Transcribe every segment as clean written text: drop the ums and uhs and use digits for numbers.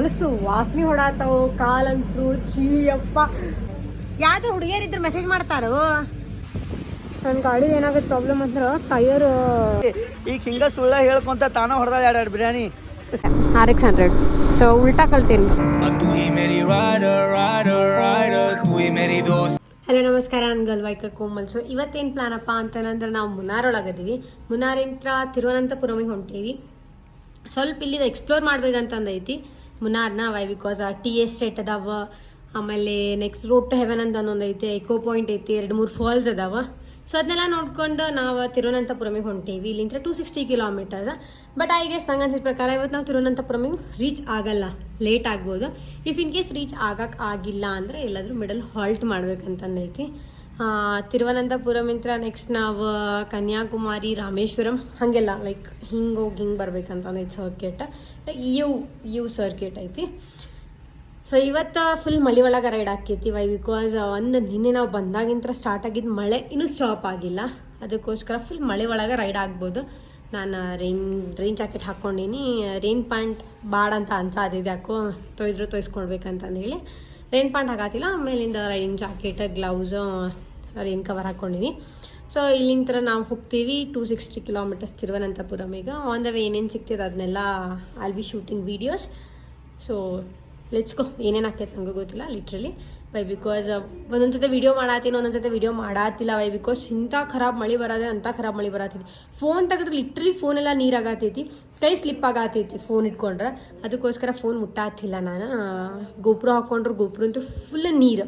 ಹೊಲಸು ವಾಸನೆ ಹೊಡಾತಾವು ಕಾಲಂತೂ ಚೀಯಪ್ಪ. ಯಾವ್ದು ಹುಡುಗಿಯರಿದ್ರು ಮೆಸೇಜ್ ಮಾಡ್ತಾರೋ. ನನ್ನ ಗಾಡಿದು ಏನಾಗುತ್ತೆ ಪ್ರಾಬ್ಲಮ್ ಅಂದ್ರೆ ಟೈರ್ ಈಗ ಹಿಂಗ ಸುಳ್ಳ ಹೇಳ್ಕೊಂತ ತಾನ ಹೊಡೆದಾಳ ಎರಡು ಬಿರಿಯಾನಿ. RX100 ಸೊ ಉಲ್ಟಾ ಕಲ್ತೀನಿ. ಹಲೋ ನಮಸ್ಕಾರ, ನಾನು ಗಲ್ವಾಯ್ಕ ಕೋಮಲ್. ಸೊ ಇವತ್ತೇನು ಪ್ಲಾನಪ್ಪ ಅಂತಂದ್ರೆ ನಾವು ಮುನ್ನಾರ್ ಒಳಗದೀವಿ. ಮುನ್ನಾರಿಂತ್ರ ತಿರುವನಂತಪುರಮಿಗೆ ಹೊಂಟೀವಿ. ಸ್ವಲ್ಪ ಇಲ್ಲಿ ಎಕ್ಸ್ಪ್ಲೋರ್ ಮಾಡ್ಬೇಕಂತಂದೈತಿ ಮುನ್ನಾರ್ನ. ವೈ ಬಿಕಾಸ್ ಟೀ ಎಸ್ಟೇಟ್ ಅದಾವ, ಆಮೇಲೆ ನೆಕ್ಸ್ಟ್ ರೋಡ್ ಟು ಹೆವೆನ್ ಅಂತ ಒಂದೊಂದು ಐತಿ, ಎಕೋ ಪಾಯಿಂಟ್ ಐತಿ, 2-3 ಫಾಲ್ಸ್ ಅದಾವ. ಸೊ ಅದನ್ನೆಲ್ಲ ನೋಡ್ಕೊಂಡು ನಾವು ತಿರುವನಂತಪುರಮಿಗೆ ಹೊಂಟೀವಿ. ಇಲ್ಲಿಂದ 260 ಕಿಲೋಮೀಟರ್ಸ್. ಬಟ್ ಐ ಗೆಸ್ ನಂಗೆ ಅನ್ಸಿದ ಪ್ರಕಾರ ಇವತ್ತು ನಾವು ತಿರುವನಂತಪುರಮಿಗೆ ರೀಚ್ ಆಗಲ್ಲ, ಲೇಟ್ ಆಗ್ಬೋದು. ಇಫ್ ಇನ್ ಕೇಸ್ ರೀಚ್ ಆಗಕ್ಕೆ ಆಗಿಲ್ಲ ಅಂದರೆ ಎಲ್ಲಾದರೂ ಮಿಡಲ್ ಹಾಲ್ಟ್ ಮಾಡ್ಬೇಕಂತಂದೈತಿ. ತಿರುವನಂತಪುರಮಿಂತ್ರ ನೆಕ್ಸ್ಟ್ ನಾವು ಕನ್ಯಾಕುಮಾರಿ, ರಾಮೇಶ್ವರಂ ಹಾಗೆಲ್ಲ ಲೈಕ್ ಹಿಂಗೆ ಹೋಗಿ ಹಿಂಗೆ ಬರ್ಬೇಕಂತಂದೈತಿ. ಸರ್ಕ್ಯೂಟ್ ಲೈಕ್ ಯು ಸರ್ಕ್ಯೂಟ್ ಐತಿ. ಸೊ ಇವತ್ತು ಫುಲ್ ಮಳೆ ಒಳಗೆ ರೈಡ್ ಆಕೈತಿ. ವೈ ಬಿಕಾಸ್ ನಿನ್ನೆ ನಾವು ಬಂದಾಗಿಂತ ಸ್ಟಾರ್ಟ್ ಆಗಿದ್ದು ಮಳೆ ಇನ್ನೂ ಸ್ಟಾಪ್ ಆಗಿಲ್ಲ. ಅದಕ್ಕೋಸ್ಕರ ಫುಲ್ ಮಳೆ ಒಳಗೆ ರೈಡ್ ಆಗ್ಬೋದು. ನಾನು ರೈನ್ ಜಾಕೆಟ್ ಹಾಕ್ಕೊಂಡೀನಿ. ರೈನ್ ಪ್ಯಾಂಟ್ ಬಾಡ್ ಅಂತ ಅನ್ಸಾದಿದೆ, ಯಾಕೋ ತೊಯ್ಸ್ಕೊಳ್ಬೇಕಂತಂದು ಹೇಳಿ ರೈನ್ ಪ್ಯಾಂಟ್ ಹಾಕತ್ತಿಲ್ಲ. ಆಮೇಲಿಂದ rain jacket, gloves, rain cover ಹಾಕ್ಕೊಂಡಿನಿ. ಸೊ ಇಲ್ಲಿಂದ ನಾವು ಹೋಗ್ತೀವಿ 260 ಕಿಲೋಮೀಟರ್ಸ್ ತಿರುವನಂತಪುರಮಿಗೆ. ಆನ್ ದ ವೇ ಏನೇನು ಸಿಗ್ತದೆ ಅದನ್ನೆಲ್ಲ I'll be shooting videos. So let's go. ಏನೇನು ಆಕೈತೆ ನನಗೂ ಗೊತ್ತಿಲ್ಲ ಲಿಟ್ರಲಿ. ವೈ ಬಿಕಾಸ್ ಒಂದೊಂದ್ಸತಿ ವೀಡಿಯೋ ಮಾಡತ್ತೀನಿ, ಒಂದೊಂದ್ಸತಿ ವೀಡಿಯೋ ಮಾಡತ್ತಿಲ್ಲ. ವೈ ಬಿಕಾಸ್ ಇಂಥ ಖರಾಬ್ ಮಳೆ ಬರೋದೆ, ಅಂಥ ಖರಾಬ್ ಮಳೆ ಬರತ್ತೈತಿ. ಫೋನ್ ತೆಗೆದ್ರೆ ಲಿಟ್ರಲಿ ಫೋನೆಲ್ಲ ನೀರಾಗತೈತಿ, ಕೈ ಸ್ಲಿಪ್ ಆಗತೈತಿ ಫೋನ್ ಇಟ್ಕೊಂಡ್ರೆ. ಅದಕ್ಕೋಸ್ಕರ ಫೋನ್ ಮುಟ್ಟಾತಿಲ್ಲ ನಾನು. ಗೋಪುರ ಹಾಕ್ಕೊಂಡ್ರು ಗೋಪುರಂತೂ ಫುಲ್ ನೀರು,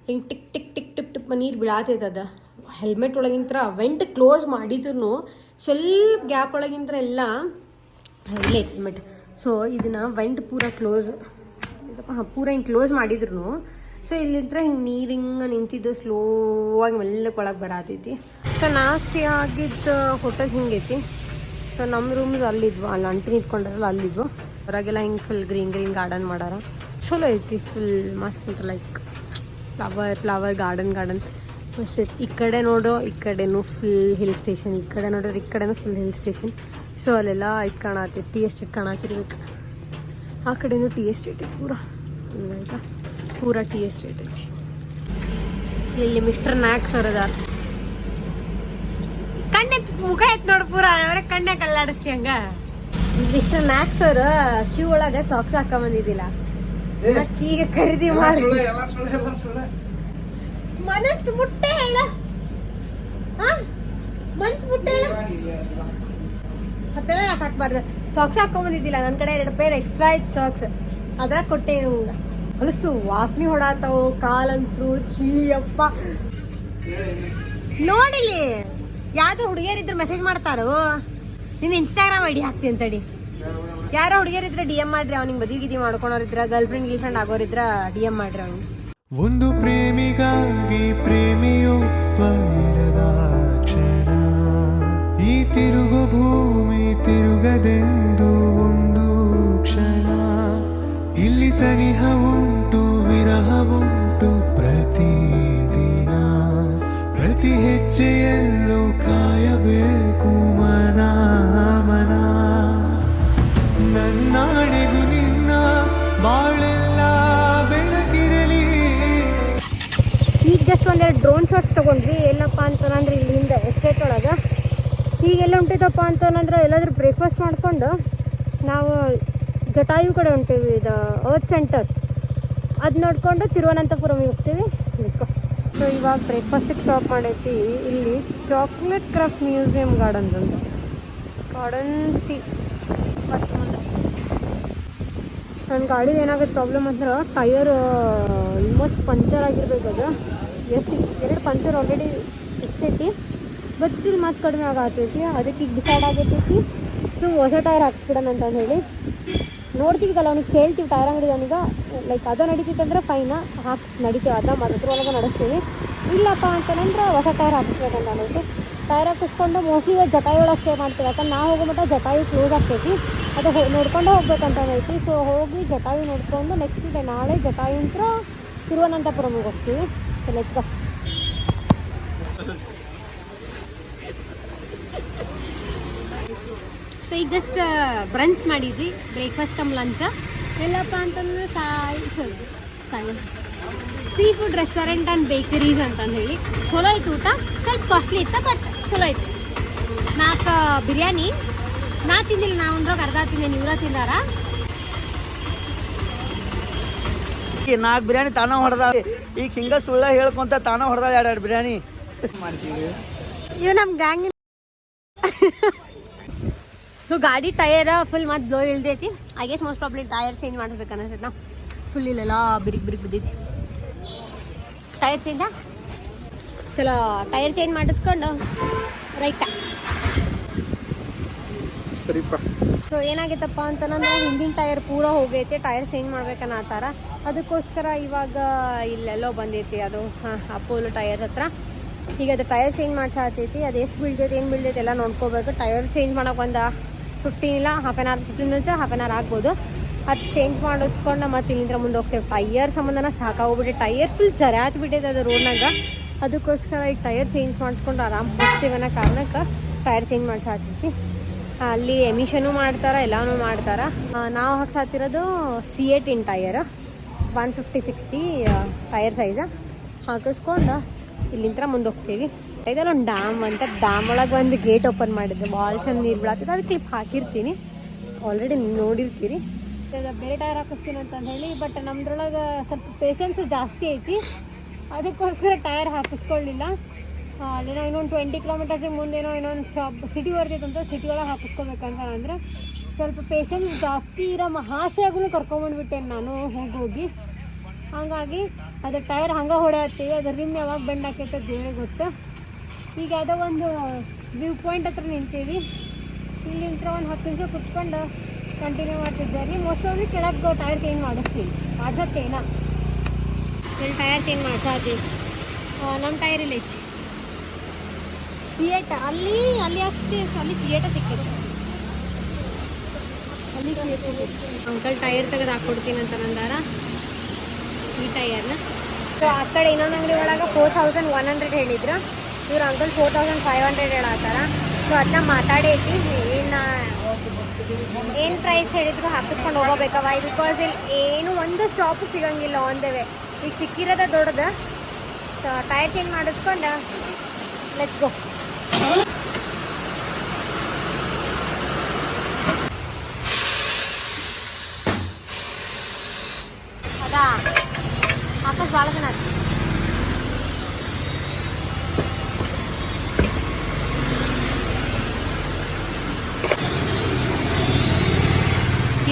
ಹಿಂಗೆ tick tick tick tip tip ನೀರು ಬೀಳಾತೈತೆ. ಅದು ಹೆಲ್ಮೆಟ್ ಒಳಗಿಂತ ವೆಂಟ್ ಕ್ಲೋಸ್ ಮಾಡಿದ್ರು ಸ್ವಲ್ಪ ಗ್ಯಾಪ್ ಒಳಗಿಂತ ಎಲ್ಲ ಇಲ್ಲೇ ಐತೆ ಹೆಲ್ಮೆಟ್. ಸೊ ಇದನ್ನು ವೆಂಟ್ ಪೂರ ಕ್ಲೋಸ್ ಪೂರ ಹಿಂಗೆ ಕ್ಲೋಸ್ ಮಾಡಿದ್ರು. ಸೊ ಇಲ್ಲಿಂತ್ರ ಹಿಂಗೆ ನೀರು ಹಿಂಗೆ ನಿಂತಿದ್ದು ಸ್ಲೋ ಆಗಿ ಮೆಲ್ಲಕ್ಕೆ ಒಳಗೆ ಬರತೈತಿ. ಸೊ ನಾಸ್ಟಿ ಆಗಿದ್ದು ಹೋಟೆಲ್ ಹಿಂಗೈತಿ. ಸೊ ನಮ್ಮ ರೂಮ್ಸ್ ಅಲ್ಲಿದ್ವು, ಅಲ್ಲಿ ಅಂಟಿ ನಿಂತ್ಕೊಂಡ್ರಲ್ಲ ಅಲ್ಲಿದ್ವು. ಹೊರಗೆಲ್ಲ ಹಿಂಗೆ ಫುಲ್ ಗ್ರೀನ್ ಗಾರ್ಡನ್ ಮಾಡಾರ. ಚಲೋ ಐತಿ, ಫುಲ್ ಮಸ್ತ್ ಅಂತ. ಲೈಕ್ ಫ್ಲವರ್ ಗಾರ್ಡನ್ ಮಸ್ತ್ ಐತಿ. ಈ ಕಡೆ ನೋಡೋ ಈ ಕಡೆನೂ ಫುಲ್ ಹಿಲ್ ಸ್ಟೇಷನ್, ಈ ಕಡೆ ನೋಡೋರು ಈ ಕಡೆನೂ ಫುಲ್ ಹಿಲ್ ಸ್ಟೇಷನ್. ಸೊ ಅಲ್ಲೆಲ್ಲ ಇದು ಕಾಣತ್ತೈತಿ, ಟೀ ಎಸ್ಟೇಟ್ ಕಾಣತ್ತಿರ್ಬೇಕು. ಆ ಕಡೆನೂ ಟೀ ಎಸ್ಟೇಟ್ ಐತಿ, ಆಯ್ತಾ ಪೂರ ಟೀ ಎಸ್ಟೇಟ್ ಐತಿ. ಇಲ್ಲಿ ಮಿಸ್ಟರ್ ನ್ಯಾಕ್ಸ್ ಅವ್ರದ ಕಣ್ಣೆತ್ ಮುಖ ಎತ್ ನೋಡು, ಪೂರ ಅವ್ರ ಕಣ್ಣೆ ಕಲ್ಲಾಡಿಸ್ತಿ ಹಂಗ. ಮಿಸ್ಟರ್ ನ್ಯಾಕ್ಸ್ ಅವ್ರ ಶೂ ಒಳಗೆ ಸಾಕ್ಸ್ ಹಾಕೊಂಬಂದಿದ್ದಿಲ್ಲ, ಈಗ ಖರೀದಿ ಮಾಡಿ ಮನಸ್ಸು ಮುಟ್ಟೆ ಹೇಳ, ಮನ್ಸು ಮುಟ್ಟೆ ಹೇಳ. ಮತ್ತೆಲ್ಲ ಯಾಕೆ ಹಾಕ್ಬಾರ್ದು? ಸಾಕ್ಸ್ ಹಾಕೊಂಬಂದಿದ್ದಿಲ್ಲ, ನನ್ನ ಕಡೆ 2 ಪೇರ್ ಎಕ್ಸ್ಟ್ರಾ ಇತ್ತು ಸಾಕ್ಸ್, ಅದ್ರಾಗ ಕೊಟ್ಟೆ. ಹೊಲಸು ವಾಸನೆ ಹೊಡಾತಾವು ಕಾಲಂತೂ ಚೀಯಪ್ಪ. ನೋಡಿಲಿ ಯಾವ್ದು ಹುಡುಗಿಯರಿದ್ರು ಮೆಸೇಜ್ ಮಾಡ್ತಾರೋ. ನಿನ್ನ ಇನ್ಸ್ಟಾಗ್ರಾಮ್ ಐಡಿ ಹಾಕ್ತೀನಿ ಅಂತಡಿ. ಯಾರೋ ಹುಡುಗಿಯರಿದ್ರೆ DM ಮಾಡ್ರಿ, ಅವ್ನಿಗೆ ಮದುವೆ ಮಾಡ್ಕೊಳೋರಿದ್ರ, ಗರ್ಲ್ ಫ್ರೆಂಡ್ ಆಗೋರಿದ್ರ DM ಮಾಡ್ರಿ ಅವ್ನಿಗೆ. ಒಂದು ಪ್ರೇಮಿಗಾಗಿ ಪ್ರೇಮಿಯೊಬ್ಬ ಇರದ ಕ್ಷಣ, ಈ ತಿರುಗು ಭೂಮಿ ತಿರುಗದೆಂದು ಒಂದು ಕ್ಷಣ, ಇಲ್ಲಿ ಸನಿಹ ಉಂಟು ವಿರಹವುಂಟು ಪ್ರತಿದಿನ, ಪ್ರತಿ ಹೆಜ್ಜೆಯಲ್ಲೂ ಕಾಯಬೇಕು ಮನ ಮನ. ನನ್ನಾಣೆಗೂ ನಿನ್ನ ಬಾಳೆಲ್ಲ ಬೆಳಗಿರಲಿ. ಈಗ ಜಸ್ಟ್ ಒಂದೆರಡು ಡ್ರೋನ್ ಶಾಟ್ಸ್ ತೊಗೊಂಡ್ವಿ. ಎಲ್ಲಪ್ಪ ಅಂತಂದ್ರೆ ಇಲ್ಲಿ ಹಿಂದೆ ಎಸ್ಟೇಟ್ ಒಳಗೆ ಹೀಗೆಲ್ಲ ಹೊಂಟಿದ್ದಪ್ಪ ಅಂತಂದ್ರೆ ಎಲ್ಲಾದ್ರೂ ಬ್ರೇಕ್ಫಾಸ್ಟ್ ಮಾಡ್ಕೊಂಡು ನಾವು ಜಟಾಯು ಕಡೆ ಹೊಂಟೀವಿ, ಇದು ಅರ್ತ್ ಸೆಂಟರ್. ಅದು ನೋಡಿಕೊಂಡು ತಿರುವನಂತಪುರಮಿಗೆ ಹೋಗ್ತೀವಿ. ಸೊ ಇವಾಗ ಬ್ರೇಕ್ಫಾಸ್ಟಿಗೆ ಸ್ಟಾಪ್ ಮಾಡೈತಿ. ಇಲ್ಲಿ ಚಾಕ್ಲೇಟ್ ಕ್ರಾಫ್ಟ್ ಮ್ಯೂಸಿಯಂ ಗಾರ್ಡನ್ಸ್ ಅಂತ, ಗಾರ್ಡನ್ಸ್ ಟೀ. ಮತ್ತು ಮುಂದೆ ನನ್ನ ಗಾಡಿದು ಏನಾಗುತ್ತೆ ಪ್ರಾಬ್ಲಮ್ ಅಂದ್ರೆ ಟೈರ್ ಆಲ್ಮೋಸ್ಟ್ ಪಂಚರ್ ಆಗಿರ್ಬೇಕು. ಅದು ಎಷ್ಟು 2 ಪಂಚರ್ ಆಲ್ರೆಡಿ ಫಿಕ್ಸ್ ಐತಿ, ಬಟ್ ಸ್ಟಿಲ್ ಮಸ್ತ್ ಕಡಿಮೆ ಆಗತ್ತೈತಿ. ಅದಕ್ಕೆ ಈಗ ಡಿಸೈಡ್ ಆಗೈತಿ ಸೊ ಹೊಸ ಟೈರ್ ಹಾಕ್ಬಿಡೋಣ ಅಂತ ಹೇಳಿ ನೋಡ್ತೀವಿಗಲ್ಲ. ಅವ್ನಿಗೆ ಕೇಳ್ತೀವಿ ಟೈರ್ ಅಂಗಡಿ ಅವನಿಗೆ, ಲೈಕ್ ಅದು ನಡೀತಿತ್ತಂದ್ರೆ ಫೈನ ಹಾಕಿ ನಡಿತೀವಿ, ಅದ್ರೊಳಗೆ ನಡೆಸ್ತೀವಿ. ಇಲ್ಲಪ್ಪ ಅಂತಂದ್ರೆ ಹೊಸ ಟೈರ್ ಹಾಕಿಸ್ಬೇಕಂತ ಅನ್ನೋದು. ಟೈರ್ ಹಾಕಿಸ್ಕೊಂಡು ಮೋಸ್ಟ್ಲಿ ಜಟಾಯಿ ಒಳಗೆ ಸ್ಟೇ ಮಾಡ್ತೀವಿ, ಯಾಕಂದ್ರೆ ನಾವು ಹೋಗೋ ಮಟ್ಟ ಜಟಾಯಿ ಕ್ಲೋಸ್ ಆಗ್ತೈತಿ. ಅದು ನೋಡ್ಕೊಂಡು ಹೋಗ್ಬೇಕಂತ ಐತಿ. ಸೊ ಹೋಗಿ ಜಟಾಯಿ ನೋಡಿಕೊಂಡು ನೆಕ್ಸ್ಟ್ ಡೇ ನಾಳೆ ಜಟಾಯಿ ಅಂತ ತಿರುವನಂತಪುರಮಿಗೆ ಹೋಗ್ತೀವಿ. So let's go. ಸೊ ಈಗ ಜಸ್ಟ್ ಬ್ರಂಚ್ ಮಾಡಿದ್ವಿ, ಬ್ರೇಕ್ಫಾಸ್ಟ್ ಕಮ್ ಲಂಚ್. ಎಲ್ಲಪ್ಪ ಅಂತಂದ್ರೆ ಸೀ ಫುಡ್ ರೆಸ್ಟೋರೆಂಟ್ ಆ್ಯಂಡ್ ಬೇಕರೀಸ್ ಅಂತಂದು ಹೇಳಿ ಚಲೋ ಐತೆ ಊಟ, ಸ್ವಲ್ಪ ಕಾಸ್ಟ್ಲಿ ಇತ್ತು ಬಟ್ ಚಲೋ ಐತೆ. 4 ಬಿರಿಯಾನಿ ನಾ ತಿಂದಿಲ್ಲ, ನಾ ಒಂದ್ರಾಗ ಅರ್ಧ ತಿಂದೇನಿ, ಇವ್ರ ತಿಂದಾರ. 4 ಬಿರಿಯಾನಿ ತಾನ ಹೊಡೆದ. ಈಗ ಹಿಂಗ ಸುಳ್ಳ ಹೇಳ್ಕೊಂತ ತಾನ ಹೊಡೆದ 2 ಬಿರಿಯಾನಿ ಮಾಡ್ತೀವಿ. ಇವು ನಮ್ಮ ಗ್ಯಾಂಗ್. ಸೊ ಗಾಡಿ ಟಯರ್ ಫುಲ್ ಮತ್ತೆ ಬ್ಲೋ ಇಳ್ದೈತಿ. I guess most probably tyre change ಮಾಡಿಸ್ಬೇಕು ಅನಿಸ್ತೈತೆ ನಾವು. ಫುಲ್ ಇಲ್ಲೆಲ್ಲ ಬಿರಿಗ್ ಬಿದ್ದೈತಿ. ಟೈರ್ ಚೇಂಜಾ? ಚಲೋ ಟೈರ್ ಚೇಂಜ್ ಮಾಡಿಸ್ಕೊಂಡು ರೈಟ. ಸರಿಪ್ಪ. ಸೊ ಏನಾಗೈತಪ್ಪ ಅಂತಂದ್ರೆ ಹಿಂದಿನ ಟೈರ್ ಪೂರ ಹೋಗೈತೆ, ಟೈರ್ ಚೇಂಜ್ ಮಾಡ್ಬೇಕನ್ನತ್ತಾರ. ಅದಕ್ಕೋಸ್ಕರ ಇವಾಗ ಇಲ್ಲೆಲ್ಲೋ ಬಂದೈತಿ ಅದು ಅಪೋಲೋ ಟೈರ್ ಹತ್ರ. ಈಗ ಅದು ಟೈರ್ ಚೇಂಜ್ ಮಾಡ್ಸಾತೈತಿ. ಅದು ಎಷ್ಟು ಬೀಳ್ತೈತೆ ಏನು ಬೀಳ್ತೈತೆ ಎಲ್ಲ ನೋಡ್ಕೋಬೇಕು. ಟೈರ್ ಚೇಂಜ್ ಮಾಡೋಕೆ ಒಂದು 15 ಇಲ್ಲ ಹಾಫ್ ಆನ್ ಅವರ್ ಆಗ್ಬೋದು. ಅದು ಚೇಂಜ್ ಮಾಡಿಸ್ಕೊಂಡು ಮತ್ತೆ ಇಲ್ಲಿಂದ ಮುಂದೆ ಹೋಗ್ತೇವೆ. ಟೈರ್ ಸಂಬಂಧನ ಸಾಕಾಗೋಗ್ಬಿಟ್ಟು ಟೈರ್ ಫುಲ್ ಜರಾತ್ ಬಿಟ್ಟೈತೆ ಅದು ರೋಡ್ನಾಗ. ಅದಕ್ಕೋಸ್ಕರ ಈಗ ಟೈರ್ ಚೇಂಜ್ ಮಾಡಿಸ್ಕೊಂಡು ಆರಾಮ್ ಹೋಗ್ತೀವಿ ಅನ್ನೋ ಕಾರಣಕ್ಕೆ ಟೈರ್ ಚೇಂಜ್ ಮಾಡ್ಸಾತೈತಿ. ಅಲ್ಲಿ ಎಮಿಷನು ಮಾಡ್ತಾರೆ, ಎಲ್ಲನೂ ಮಾಡ್ತಾರೆ. ನಾವು ಹಾಕ್ಸಾತಿರೋದು C18 ಟೈರ್ 150/60 ಟೈರ್ ಸೈಜ ಹಾಕಿಸ್ಕೊಂಡು ಇಲ್ಲಿಂದ ಮುಂದೆ ಹೋಗ್ತೀವಿ. ಇದೆಲ್ಲ ಒಂದು ಡ್ಯಾಮ್ ಒಳಗೆ ಒಂದು ಗೇಟ್ ಓಪನ್ ಮಾಡಿದ್ದೆ, ಭಾಳ ಚಂದ ನೀರು ಬೀಳತ್ತದ. ಅದು ಕ್ಲಿಪ್ ಹಾಕಿರ್ತೀನಿ, ಆಲ್ರೆಡಿ ನೋಡಿರ್ತೀರಿ. ಬೇರೆ ಟೈರ್ ಹಾಕಿಸ್ತೀನಿ ಅಂತಂದು ಹೇಳಿ, ಬಟ್ ನಮ್ದ್ರೊಳಗೆ ಸ್ವಲ್ಪ ಪೇಷನ್ಸ್ ಜಾಸ್ತಿ ಐತಿ. ಅದಕ್ಕೋಸ್ಕರ ಟೈರ್ ಹಾಕಿಸ್ಕೊಳ್ಳಿಲ್ಲ. ಅಲ್ಲೇನೋ ಇನ್ನೊಂದು 20 ಕಿಲೋಮೀಟರ್ಸಿಗೆ ಮುಂದೇನೋ ಇನ್ನೊಂದು ಸಿಟಿ ಬರ್ತೈತಂತ, ಸಿಟಿ ಒಳಗೆ ಹಾಕಿಸ್ಕೋಬೇಕಂತ ಅಂದ್ರೆ ಸ್ವಲ್ಪ ಪೇಷನ್ಸ್ ಜಾಸ್ತಿ ಇರೋ ಮಹಾಶಯಗೂ ಕರ್ಕೊಂಬಂದ್ಬಿಟ್ಟೇನೆ ನಾನು ಹೋಗಿ. ಹಾಗಾಗಿ ಅದು ಟೈರ್ ಹಂಗೆ ಹೊಡೆಯತ್ತೀವಿ. ಅದು ರಿಮ್ ಯಾವಾಗ ಬೆಂಡ್ ಹಾಕೈತೆ ದೇವರೇ ಗೊತ್ತು. ಈಗ ಯಾವುದೋ ಒಂದು ವ್ಯೂ ಪಾಯಿಂಟ್ ಹತ್ರ ನಿಂತೀವಿ. ಇಲ್ಲಿಂದ ಒಂದು 10 ನಿಮಿಷ ಕುತ್ಕೊಂಡು ಕಂಟಿನ್ಯೂ ಮಾಡ್ತಿದ್ದೆ ಜರ್ನಿ. ಮೋಸ್ಟ್ ಆಫ್ ಕೆಳಗೆ ಟೈರ್ ಚೇಂಜ್ ಮಾಡಿಸ್ತೀವಿ. ಮಾಡ್ಸತ್ತೇನ ಇಲ್ಲಿ ಟೈರ್ ಚೇಂಜ್ ಮಾಡ್ಸಾತೀವಿ. ನಮ್ಮ ಟೈರ್ ಇಲ್ಲ C8 ಅಲ್ಲಿ ಹಾಕ್ತೀವಿ. ಅಲ್ಲಿ C8 ಸಿಕ್ಕಿದೆ, ಅಲ್ಲಿ ಅಂಕಲ್ ಟೈರ್ ತೆಗೆದು ಹಾಕ್ಕೊಡ್ತೀನಿ ಅಂತ ನಂದಾರ ಈ ಟೈರ್ನ. ಸೊ ಆ ಕಡೆ ಇನ್ನೊಂದು ಅಂಗಡಿ ಒಳಗೆ 4100 ಹೇಳಿದ್ರು. ಇವ್ರು ಅಂಕಲ್ 4500 ಹೇಳತ್ತಾರ. ಸೊ ಅದನ್ನ ಮಾತಾಡೈತಿ, ಏನು ಪ್ರೈಸ್ ಹೇಳಿದ್ರು ಹಾಕಿಸ್ಕೊಂಡು ಹೋಗಬೇಕವ. ಬಿಕಾಸ್ ಇಲ್ಲಿ ಏನು ಒಂದು ಶಾಪು ಸಿಗಂಗಿಲ್ಲ ಆನ್ ದ ವೇ. ಈಗ ಸಿಕ್ಕಿರೋದ ದೊಡ್ಡದು. ಸೊ ಟೈರ್ ಚೇಂಜ್ ಮಾಡಿಸ್ಕೊಂಡು ಲೆಟ್ಸ್ ಗೋ. ಅದಾ ಆಕಾಶ್ ಭಾಳ ಜನ ಆಯ್ತು.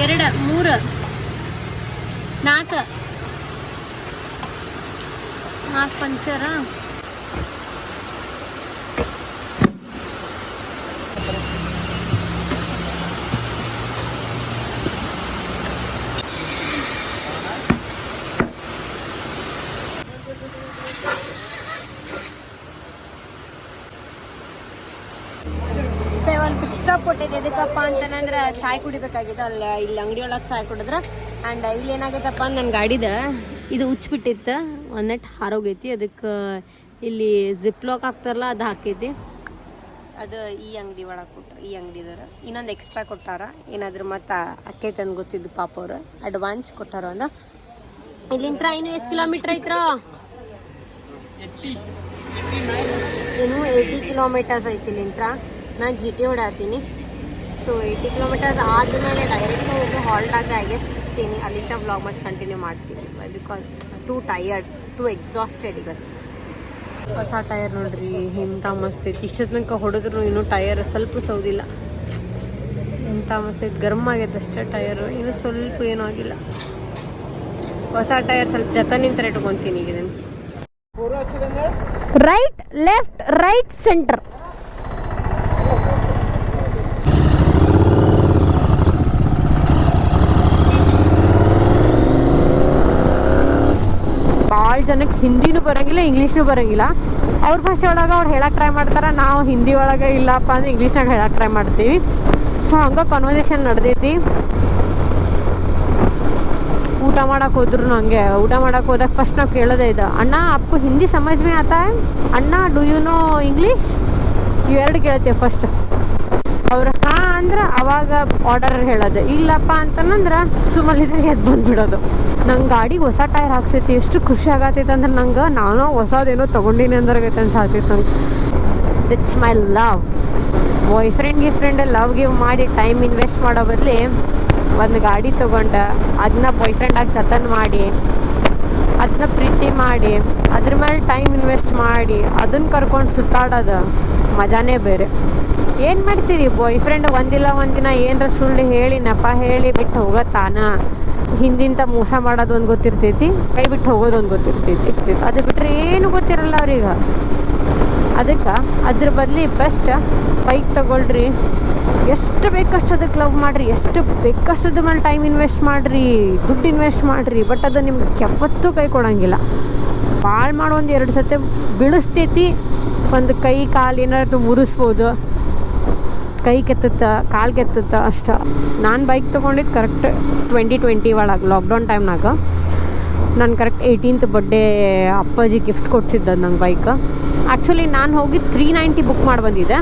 ಎರಡು 3 4 ಪಂಚರ. ಒಂದು ಫಿಕ್ಸ್ ಸ್ಟಾಪ್ ಕೊಟ್ಟಿದ್ದೆ. ಎದಕ್ಕಪ್ಪ ಅಂತಂದ್ರೆ ಚಾಯ್ ಕುಡಿಬೇಕಾಗಿದೆ. ಇಲ್ಲಿ ಅಂಗಡಿ ಒಳಗೆ ಚಾಯ್ ಕುಡಿದ್ರೆ. ಆ್ಯಂಡ್ ಇಲ್ಲಿ ಏನಾಗೈತಪ್ಪ ಅಂದ್ರೆ ನನ್ನ ಗಾಡಿದ ಇದು ಉಚ್ಚಿಬಿಟ್ಟಿತ್ತು, ಒಂದೆಟ್ ಹಾರೋಗೈತಿ. ಅದಕ್ಕೆ ಇಲ್ಲಿ ಜಿಪ್ ಲಾಕ್ ಹಾಕ್ತಾರಲ್ಲ ಅದು ಹಾಕೈತಿ. ಅದು ಈ ಅಂಗಡಿ ಒಳಗೆ ಕೊಟ್ಟಾರ, ಈ ಅಂಗಡಿದವ್ರು ಇನ್ನೊಂದು ಎಕ್ಸ್ಟ್ರಾ ಕೊಟ್ಟಾರ. ಏನಾದರೂ ಮತ್ತು ಅಕ್ಕೈತೆ ಅಂತ ಗೊತ್ತಿದ್ದು ಪಾಪ ಅವರು ಅಡ್ವಾನ್ಸ್ ಕೊಟ್ಟಾರ. ಒಂದು ಇಲ್ಲಿಂದ ಇನ್ನು ಎಷ್ಟು ಕಿಲೋಮೀಟ್ರ್ ಐತ್ರ? ಇನ್ನು 80 ಕಿಲೋಮೀಟರ್ಸ್ ಐತಿ ಇಲ್ಲಿಂದ. ನಾನು GT ಹೊಡಾತೀನಿ. ಸೊ 80 ಕಿಲೋಮೀಟರ್ಸ್ ಆದಮೇಲೆ ಡೈರೆಕ್ಟ್ ಹೋಗಿ ಹಾಲ್ಟಾಗಿ ಐ ಗೆಸ್ ಸಿಗ್ತೀನಿ. ಅಲ್ಲಿಂದ ವ್ಲಾಗ್ ಮಾಡಿ ಕಂಟಿನ್ಯೂ ಮಾಡ್ತೀನಿ. Because two tired, two exhausted ಇವತ್ತು. ಹೊಸ ಟಯರ್ ನೋಡ್ರಿ ಇಂಥ ಮಸ್ತ್ ಐತಿ. ಇಷ್ಟ ತನಕ ಹೊಡೆದ್ರು ಇನ್ನೂ ಟಯರ್ ಸ್ವಲ್ಪ ಸೌದಿಲ್ಲ. ಇಂಥ ಮಸ್ತ್ ಐತಿ, ಗರ್ಮ್ ಆಗೈತೆ ಅಷ್ಟೇ ಟಯರು, ಇನ್ನೂ ಸ್ವಲ್ಪ ಏನೂ ಆಗಿಲ್ಲ. ಹೊಸ ಟಯರ್ ಸ್ವಲ್ಪ ಜತ ನಿಂತರ ಇಟ್ಕೊತೀನಿ. ಈಗ ರೈಟ್ ಲೆಫ್ಟ್ ರೈಟ್ ಸೆಂಟರ್. ಭಾಳ ಜನಕ್ಕೆ ಹಿಂದಿನೂ ಬರೋಂಗಿಲ್ಲ, ಇಂಗ್ಲೀಷ್ನೂ ಬರೋಂಗಿಲ್ಲ. ಅವ್ರ ಭಾಷೆ ಒಳಗೆ ಅವ್ರು ಹೇಳಕ್ಕೆ ಟ್ರೈ ಮಾಡ್ತಾರೆ. ನಾವು ಹಿಂದಿ ಒಳಗೆ ಇಲ್ಲಪ್ಪ ಅಂದ್ರೆ ಇಂಗ್ಲೀಷ್ನಾಗ ಹೇಳಕ್ಕೆ ಟ್ರೈ ಮಾಡ್ತೀವಿ. ಸೊ ಹಂಗೆ ಕಾನ್ವರ್ಸೇಷನ್ ನಡೆದೈತಿ. ಊಟ ಮಾಡಕ್ಕೆ ಹೋದ್ರು ಹಂಗೆ. ಊಟ ಮಾಡಕ್ಕೆ ಹೋದಾಗ ಫಸ್ಟ್ ನಾವು ಕೇಳೋದೇ ಇದು, ಅಣ್ಣ ಅಪ್ಪು ಹಿಂದಿ ಸಮಜ್ ಮೇ ಆತಾ ಹೈ? ಅಣ್ಣ ಡೂ ಯು ನೋ ಇಂಗ್ಲೀಷ್? ಇವೆರಡು ಕೇಳ್ತೇವೆ ಫಸ್ಟ್. ಅವ್ರು ಹಾಂ ಅಂದ್ರೆ ಅವಾಗ ಆರ್ಡರ್ ಹೇಳೋದು, ಇಲ್ಲಪ್ಪ ಅಂತಂದ್ರೆ ಸುಮ್ಮನೆ ಎದ್ದು ಬಂದ್ಬಿಡೋದು. ನಂಗೆ ಗಾಡಿಗೆ ಹೊಸ ಟೈರ್ ಹಾಕ್ಸೈತಿ, ಎಷ್ಟು ಖುಷಿ ಆಗತ್ತೈತೆ ಅಂದ್ರೆ ನಂಗೆ ನಾನು ಹೊಸದೇನೋ ತೊಗೊಂಡಿನಿ ಅಂದ್ರಾಗೈತೆ ಅನ್ಸಾತೈತೆ ನಂಗೆ. That's my love. Boyfriend love give ಮಾಡಿ ಟೈಮ್ ಇನ್ವೆಸ್ಟ್ ಮಾಡೋ ಬದಲಿ ಒಂದು ಗಾಡಿ ತೊಗೊಂಡು ಅದನ್ನ ಬಾಯ್ ಫ್ರೆಂಡಾಗಿ ಜತನ್ ಮಾಡಿ, ಅದನ್ನ ಪ್ರೀತಿ ಮಾಡಿ, ಅದ್ರ ಮೇಲೆ ಟೈಮ್ ಇನ್ವೆಸ್ಟ್ ಮಾಡಿ ಅದನ್ನು ಕರ್ಕೊಂಡು ಸುತ್ತಾಡೋದು ಮಜಾನೇ ಬೇರೆ. ಏನು ಮಾಡ್ತೀರಿ, ಬಾಯ್ ಫ್ರೆಂಡ್ ಒಂದಿಲ್ಲ ಒಂದಿನ ಏನರ ಸುಳ್ಳು ಹೇಳಿ ನೆಪ ಹೇಳಿ ಬಿಟ್ಟು ಹೋಗತ್ತಾನ. ಹಿಂದಿಂತ ಮೋಸ ಮಾಡೋದು ಒಂದು ಗೊತ್ತಿರ್ತೈತಿ, ಕೈ ಬಿಟ್ಟು ಹೋಗೋದು ಒಂದು ಗೊತ್ತಿರ್ತೈತಿ. ಅದು ಬಿಟ್ಟರೆ ಏನು ಗೊತ್ತಿರಲ್ಲ ಅವ್ರಿಗೆ. ಅದಕ್ಕೆ ಅದ್ರ ಬದಲಿ ಬೆಸ್ಟ್ ಬೈಕ್ ತೊಗೊಳ್ರಿ, ಎಷ್ಟು ಬೇಕಷ್ಟು ಅದಕ್ಕೆ ಲವ್ ಮಾಡಿರಿ, ಎಷ್ಟು ಬೇಕಷ್ಟದ ಮೇಲೆ ಟೈಮ್ ಇನ್ವೆಸ್ಟ್ ಮಾಡಿರಿ, ದುಡ್ಡು ಇನ್ವೆಸ್ಟ್ ಮಾಡಿರಿ. ಬಟ್ ಅದು ನಿಮ್ಗೆ ಯಾವತ್ತೂ ಕೈ ಕೊಡೋಂಗಿಲ್ಲ. ಭಾಳ ಮಾಡೋ ಒಂದು 2 ಸತಿ ಬೀಳಿಸ್ತೈತಿ, ಒಂದು ಕೈ ಕಾಲು ಏನಾದ್ರು ಮುರಿಸ್ಬೋದು, ಕೈ ಕೆತ್ತುತ್ತ ಕಾಲು ಕೆತ್ತುತ್ತ ಅಷ್ಟ. ನಾನು ಬೈಕ್ ತೊಗೊಂಡಿದ್ದು ಕರೆಕ್ಟ್ 2020 ಒಳಗೆ ಲಾಕ್ಡೌನ್ ಟೈಮ್ನಾಗ. ನಾನು ಕರೆಕ್ಟ್ 18th ಬರ್ಡೇ ಅಪ್ಪಾಜಿ ಗಿಫ್ಟ್ ಕೊಡ್ಸಿದ್ದದು ನಂಗೆ ಬೈಕ್. ಆ್ಯಕ್ಚುಲಿ ನಾನು ಹೋಗಿ 390 ಬುಕ್ ಮಾಡಿ ಬಂದಿದ್ದೆ.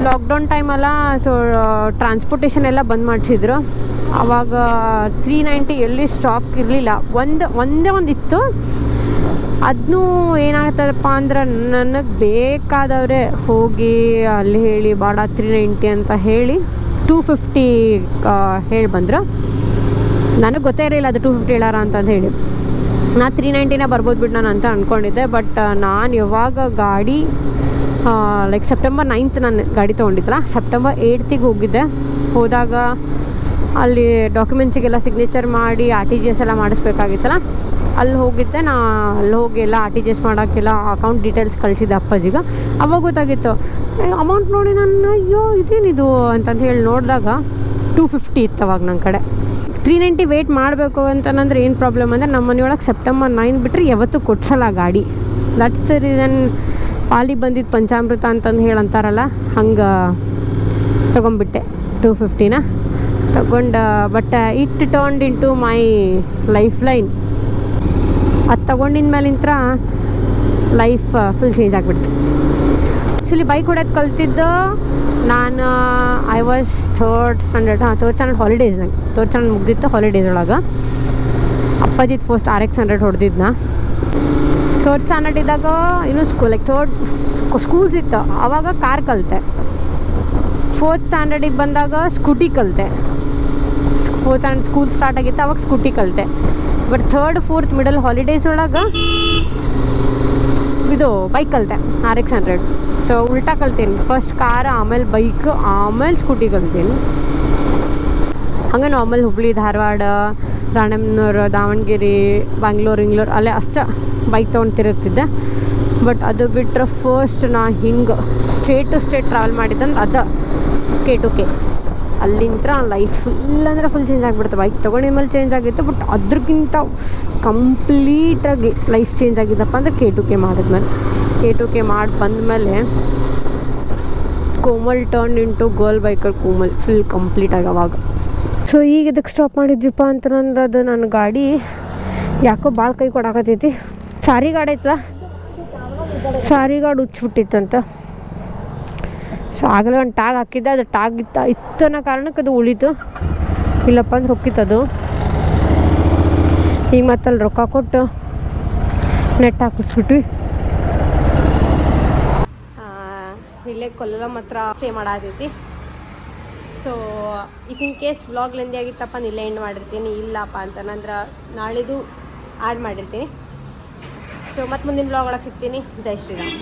ಲಾಕ್ಡೌನ್ ಟೈಮಲ್ಲ, ಸೊ ಟ್ರಾನ್ಸ್ಪೋರ್ಟೇಷನ್ ಎಲ್ಲ ಬಂದ್ ಮಾಡಿಸಿದ್ರು. ಆವಾಗ 390 ಎಲ್ಲಿ ಸ್ಟಾಕ್ ಇರಲಿಲ್ಲ. ಒಂದೇ ಇತ್ತು. ಅದನ್ನೂ ಏನಾಗ್ತದಪ್ಪ ಅಂದ್ರೆ ನನಗೆ ಬೇಕಾದವರೇ ಹೋಗಿ ಅಲ್ಲಿ ಹೇಳಿ ಬಾಡ 390 ಅಂತ ಹೇಳಿ 250 ಹೇಳಿ ಬಂದರು. ನನಗೆ ಗೊತ್ತೇ ಇರಲಿಲ್ಲ ಅದು 250 ಹೇಳಾರ ಅಂತಂದು ಹೇಳಿ. ನಾನು 390ನೇ ಬರ್ಬೋದು ಬಿಟ್ಟು ನಾನು ಅಂತ ಅಂದ್ಕೊಂಡಿದ್ದೆ. ಬಟ್ ನಾನು ಯಾವಾಗ ಗಾಡಿ ಲೈಕ್ ಸೆಪ್ಟೆಂಬರ್ 9th ನಾನು ಗಾಡಿ ತೊಗೊಂಡಿದ್ದಲ್ಲ, ಸೆಪ್ಟೆಂಬರ್ 8th ಹೋಗಿದ್ದೆ. ಹೋದಾಗ ಅಲ್ಲಿ ಡಾಕ್ಯುಮೆಂಟ್ಸಿಗೆಲ್ಲ ಸಿಗ್ನೇಚರ್ ಮಾಡಿ RTGS ಎಲ್ಲ ಮಾಡಿಸ್ಬೇಕಾಗಿತ್ತಲ್ಲ, ಅಲ್ಲಿ ಹೋಗಿದ್ದೆ. ಅಲ್ಲಿ ಹೋಗಿ ಎಲ್ಲ RTGS ಮಾಡೋಕ್ಕೆಲ್ಲ ಅಕೌಂಟ್ ಡೀಟೇಲ್ಸ್ ಕಳಿಸಿದ್ದೆ ಅಪ್ಪಾಜಿಗೆ. ಅವಾಗ ಗೊತ್ತಾಗಿತ್ತು ಅಮೌಂಟ್ ನೋಡಿ. ನಾನು ಅಯ್ಯೋ ಇದೇನಿದು ಅಂತಂದು ಹೇಳಿ ನೋಡಿದಾಗ 250 ಇತ್ತು ಅವಾಗ ನನ್ನ ಕಡೆ. 390 ವೆಯ್ಟ್ ಮಾಡಬೇಕು ಅಂತಂದ್ರೆ ಏನು ಪ್ರಾಬ್ಲಮ್ ಅಂದರೆ ನಮ್ಮ ಮನೆಯೊಳಗೆ ಸೆಪ್ಟೆಂಬರ್ 9 ಬಿಟ್ಟರೆ ಯಾವತ್ತೂ ಕೊಡ್ಸಲ್ಲ ಗಾಡಿ. ದಟ್ಸ್ ದ ರೀಸನ್ ಪಾಲಿಗೆ ಬಂದಿದ್ದು ಪಂಚಾಮೃತ ಅಂತಂದು ಹೇಳಿ ಅಂತಾರಲ್ಲ, ಹಂಗೆ ತೊಗೊಂಬಿಟ್ಟೆ 250ನ ತಗೊಂಡು. But it turned into my lifeline. ಅದು ತೊಗೊಂಡಿದ ಮೇಲಿಂತ್ರ ಲೈಫ್ ಫುಲ್ ಚೇಂಜ್ ಆಗಿಬಿಡ್ತು. ಆ್ಯಕ್ಚುಲಿ ಬೈಕ್ ಹೊಡೆಯೋದು ಕಲ್ತಿದ್ದು ನಾನು I was third standard holidays. ನಂಗೆ ಥರ್ಡ್ ಸ್ಟ್ಯಾಂಡರ್ಡ್ ಮುಗ್ದಿತ್ತು ಹಾಲಿಡೇಸ್ ಒಳಗೆ. ಅಪ್ಪಾಜಿದ್ದು ಫಸ್ಟ್ RX 100 ಹೊಡೆದಿದ್ನ. ಥರ್ಡ್ ಸ್ಟ್ಯಾಂಡರ್ಡ್ ಇದ್ದಾಗ ಇನ್ನೂ ಸ್ಕೂಲ್ಸ್ ಇತ್ತು, ಆವಾಗ ಕಾರ್ ಕಲಿತೆ. 4th ಸ್ಟ್ಯಾಂಡರ್ಡಿಗೆ ಬಂದಾಗ ಸ್ಕೂಟಿ ಕಲಿತೆ. 4th ಸ್ಟ್ಯಾಂಡರ್ಡ್ ಸ್ಕೂಲ್ ಸ್ಟಾರ್ಟ್ ಆಗಿತ್ತು, ಅವಾಗ ಸ್ಕೂಟಿ ಕಲಿತೆ. But 3rd 4th middle holidays ಒಳಗೆ ಇದು ಬೈಕ್ ಕಲಿತೆ, RX 100. ಸೊ ಉಲ್ಟಾ ಕಲ್ತೀನಿ, ಫಸ್ಟ್ ಕಾರ್, ಆಮೇಲೆ ಬೈಕ್, ಆಮೇಲೆ ಸ್ಕೂಟಿ ಕಲ್ತೀನಿ. ಹಂಗೆ ನಾರ್ಮಲ್ ಹುಬ್ಳಿ, ಧಾರವಾಡ, ರಾಣೆಬೆನ್ನೂರು, ದಾವಣಗೆರೆ, ಬ್ಯಾಂಗ್ಳೂರು, ಇಂಗ್ಳೂರು ಅಲ್ಲೇ ಅಷ್ಟೇ ಬೈಕ್ ತೊಗೊಂಡು ತಿರುಗ್ತಿದ್ದೆ. ಬಟ್ ಅದು ಬಿಟ್ಟರೆ ಫಸ್ಟ್ ನಾ ಹಿಂಗೆ ಸ್ಟೇಟ್ ಟು ಸ್ಟೇಟ್ ಟ್ರಾವೆಲ್ ಮಾಡಿದ್ದಂದ್ರೆ ಅದು K2K. ಅಲ್ಲಿಂದ ಲೈಫ್ ಫುಲ್ ಅಂದರೆ ಫುಲ್ ಚೇಂಜ್ ಆಗಿಬಿಡುತ್ತೆ. ಬೈಕ್ ತೊಗೊಂಡಿದ ಮೇಲೆ ಚೇಂಜ್ ಆಗಿತ್ತು, ಬಟ್ ಅದ್ರಕ್ಕಿಂತ ಕಂಪ್ಲೀಟಾಗಿ ಲೈಫ್ ಚೇಂಜ್ ಆಗಿದ್ದಪ್ಪ ಅಂದರೆ K2K ಮಾಡಿದ್ಮೇಲೆ. K2K ಮಾಡಿ ಬಂದಮೇಲೆ Komal turn into girl biker Komal full ಕಂಪ್ಲೀಟಾಗಿ ಅವಾಗ. ಸೊ ಈಗ ಇದಕ್ಕೆ ಸ್ಟಾಪ್ ಮಾಡಿದ್ವಿಪ್ಪ ಅಂತಂದ್ರೆ ಅದು ನನ್ನ ಗಾಡಿ ಯಾಕೋ ಭಾಳ ಕೈ ಕೊಡಾಕತ್ತೈತಿ. ಸಾರಿ ಗಾಡಿ ಐತಲ್ಲ, ಸಾರಿ ಗಾಡಿ ಉಚ್ಚಿಬಿಟ್ಟಿತ್ತಂತ. ಸೊ ಆಗಲೇ ಒಂದು ಟ್ಯಾಗ್ ಹಾಕಿದ್ದೆ, ಅದು ಟ್ಯಾಗ್ ಇತ್ತನ ಕಾರಣಕ್ಕೆ ಅದು ಉಳಿತು, ಇಲ್ಲಪ್ಪ ಅಂದ್ರೆ ಹೊಕ್ಕಿತ್ತದು. ಈಗ ಮತ್ತಲ್ಲಿ ರೊಕ್ಕ ಕೊಟ್ಟು ನೆಟ್ ಹಾಕಿಸ್ಬಿಟ್ವಿ. ಇಲ್ಲೇ ಕೊಲ್ಲಂ ಹತ್ರ ಸ್ಟೇ ಮಾಡಾತೈತಿ. So if in case vlog lengthy ಆಗಿತ್ತಪ್ಪ ಇಲ್ಲೇ ಎಂಡ್ ಮಾಡಿರ್ತೀನಿ. ಇಲ್ಲಪ್ಪ ಅಂತಂದ್ರೆ ನಾಳಿದ್ದು ಆ್ಯಡ್ ಮಾಡಿರ್ತೀನಿ. ಸೊ ಮತ್ತೆ ಮುಂದಿನ ವ್ಲಾಗ್ ಒಳಗೆ ಸಿಗ್ತೀನಿ. ಜೈ ಶ್ರೀರಾಮ್.